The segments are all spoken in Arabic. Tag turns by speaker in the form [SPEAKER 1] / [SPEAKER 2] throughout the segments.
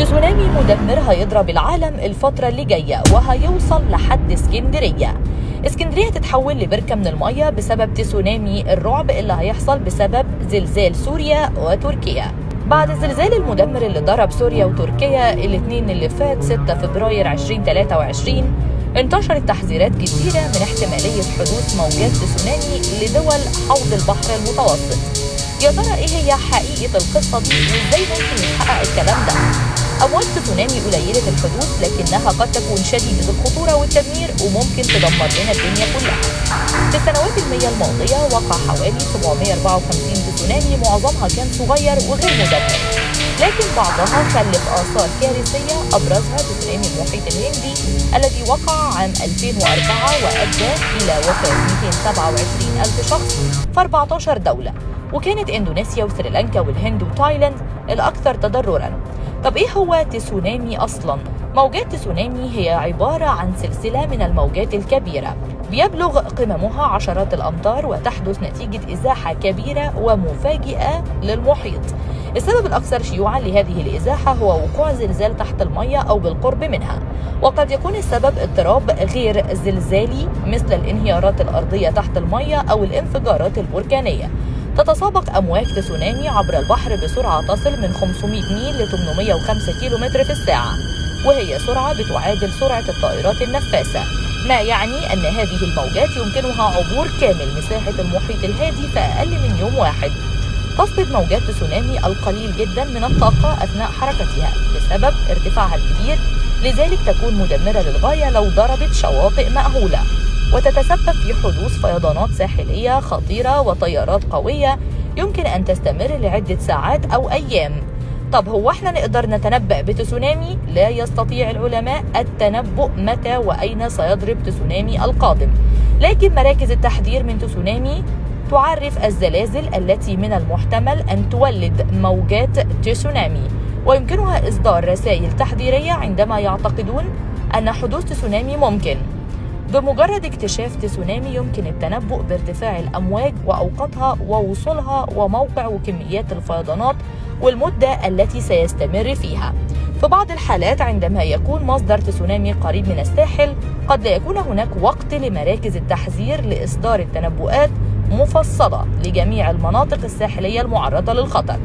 [SPEAKER 1] تسونامي مدمر هيضرب العالم الفترة اللي جاية وهيوصل لحد اسكندرية. اسكندرية تتحول لبركة من المية بسبب تسونامي الرعب اللي هيحصل بسبب زلزال سوريا وتركيا. بعد الزلزال المدمر اللي ضرب سوريا وتركيا الاثنين اللي فات 6 فبراير 2023، انتشرت تحذيرات كثيرة من احتمالية حدوث موجات تسونامي لدول حوض البحر المتوسط. يا ترى ايه هي حقيقة القصة دي وازاي ممكن يتحقق الكلام ده؟ أمواج تسونامي قليلة الحدوث لكنها قد تكون شديدة الخطورة والتدمير وممكن تدمر لنا الدنيا كلها. في السنوات المية الماضية وقع حوالي 754 تسونامي، معظمها كان صغير وغير مدمر، لكن بعضها خلف آثار كارثية أبرزها تسونامي المحيط الهندي الذي وقع عام 2004 وأدى إلى وفاة 227 ألف شخص في 14 دولة، وكانت إندونيسيا وسريلانكا والهند وتايلاند الأكثر تضرراً. طب إيه هو تسونامي أصلاً؟ موجات تسونامي هي عبارة عن سلسلة من الموجات الكبيرة بيبلغ قممها عشرات الأمتار وتحدث نتيجة إزاحة كبيرة ومفاجئة للمحيط. السبب الأكثر شيوعاً لهذه الإزاحة هو وقوع زلزال تحت المياه أو بالقرب منها، وقد يكون السبب اضطراب غير زلزالي مثل الانهيارات الأرضية تحت المياه أو الانفجارات البركانية. تتسابق أمواج تسونامي عبر البحر بسرعة تصل من 500 ميل ل 805 كيلومتر في الساعة، وهي سرعة بتعادل سرعة الطائرات النفاثة، ما يعني أن هذه الموجات يمكنها عبور كامل مساحة المحيط الهادي في أقل من يوم واحد. تفقد موجات تسونامي القليل جدا من الطاقة أثناء حركتها بسبب ارتفاعها الكبير، لذلك تكون مدمرة للغاية لو ضربت شواطئ مأهولة، وتتسبب في حدوث فيضانات ساحلية خطيرة وتيارات قوية يمكن أن تستمر لعدة ساعات أو أيام. طب هو احنا نقدر نتنبأ بتسونامي؟ لا يستطيع العلماء التنبؤ متى وأين سيضرب تسونامي القادم، لكن مراكز التحذير من تسونامي تعرف الزلازل التي من المحتمل أن تولد موجات تسونامي، ويمكنها إصدار رسائل تحذيرية عندما يعتقدون أن حدوث تسونامي ممكن. بمجرد اكتشاف تسونامي يمكن التنبؤ بارتفاع الأمواج وأوقاتها ووصولها وموقع وكميات الفيضانات والمدة التي سيستمر فيها. في بعض الحالات عندما يكون مصدر تسونامي قريب من الساحل قد لا يكون هناك وقت لمراكز التحذير لإصدار التنبؤات مفصلة لجميع المناطق الساحلية المعرضة للخطر.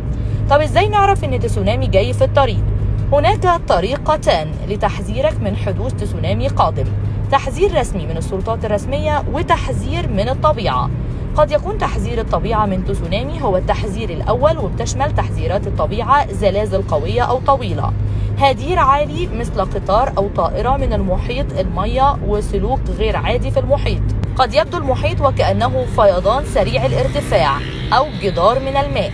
[SPEAKER 1] طب ازاي نعرف ان تسونامي جاي في الطريق؟ هناك طريقتان لتحذيرك من حدوث تسونامي قادم: تحذير رسمي من السلطات الرسمية وتحذير من الطبيعة. قد يكون تحذير الطبيعة من تسونامي هو التحذير الأول، وبتشمل تحذيرات الطبيعة زلازل قوية أو طويلة، هدير عالي مثل قطار أو طائرة من المحيط، المياه وسلوك غير عادي في المحيط. قد يبدو المحيط وكأنه فيضان سريع الارتفاع أو جدار من الماء،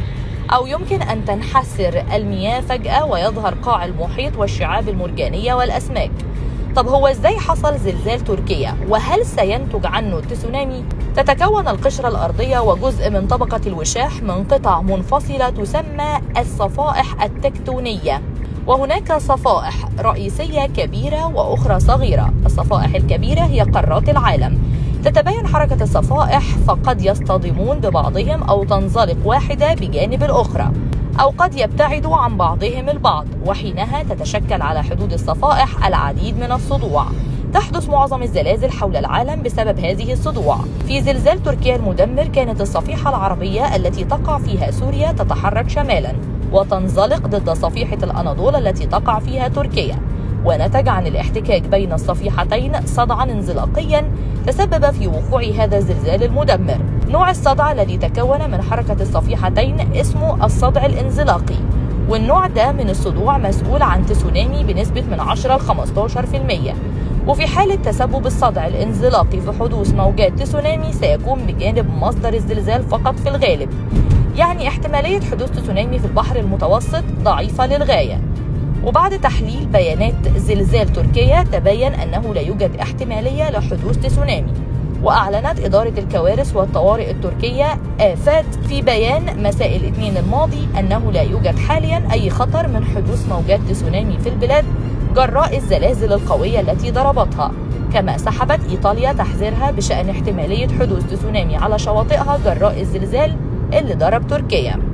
[SPEAKER 1] أو يمكن أن تنحسر المياه فجأة ويظهر قاع المحيط والشعاب المرجانية والأسماك. طب هو ازاي حصل زلزال تركيا وهل سينتج عنه تسونامي؟ تتكون القشرة الأرضية وجزء من طبقة الوشاح من قطع منفصلة تسمى الصفائح التكتونية، وهناك صفائح رئيسية كبيرة وأخرى صغيرة. الصفائح الكبيرة هي قارات العالم، تتباين حركة الصفائح فقد يصطدمون ببعضهم أو تنزلق واحدة بجانب الأخرى، أو قد يبتعدوا عن بعضهم البعض، وحينها تتشكل على حدود الصفائح العديد من الصدوع. تحدث معظم الزلازل حول العالم بسبب هذه الصدوع. في زلزال تركيا المدمر كانت الصفيحة العربية التي تقع فيها سوريا تتحرك شمالا وتنزلق ضد صفيحة الأناضول التي تقع فيها تركيا، ونتج عن الاحتكاك بين الصفيحتين صدعا انزلاقيا تسبب في وقوع هذا الزلزال المدمر. نوع الصدع الذي تكون من حركة الصفيحتين اسمه الصدع الانزلاقي، والنوع ده من الصدوع مسؤول عن تسونامي بنسبة من 10 ل 15%. وفي حالة تسبب الصدع الانزلاقي في حدوث موجات تسونامي سيكون بجانب مصدر الزلزال فقط في الغالب، يعني احتمالية حدوث تسونامي في البحر المتوسط ضعيفة للغاية. وبعد تحليل بيانات زلزال تركيا تبين أنه لا يوجد احتمالية لحدوث تسونامي. وأعلنت إدارة الكوارث والطوارئ التركية آفات في بيان مساء الاثنين الماضي أنه لا يوجد حاليا أي خطر من حدوث موجات تسونامي في البلاد جراء الزلازل القوية التي ضربتها. كما سحبت إيطاليا تحذيرها بشأن احتمالية حدوث تسونامي على شواطئها جراء الزلزال اللي ضرب تركيا.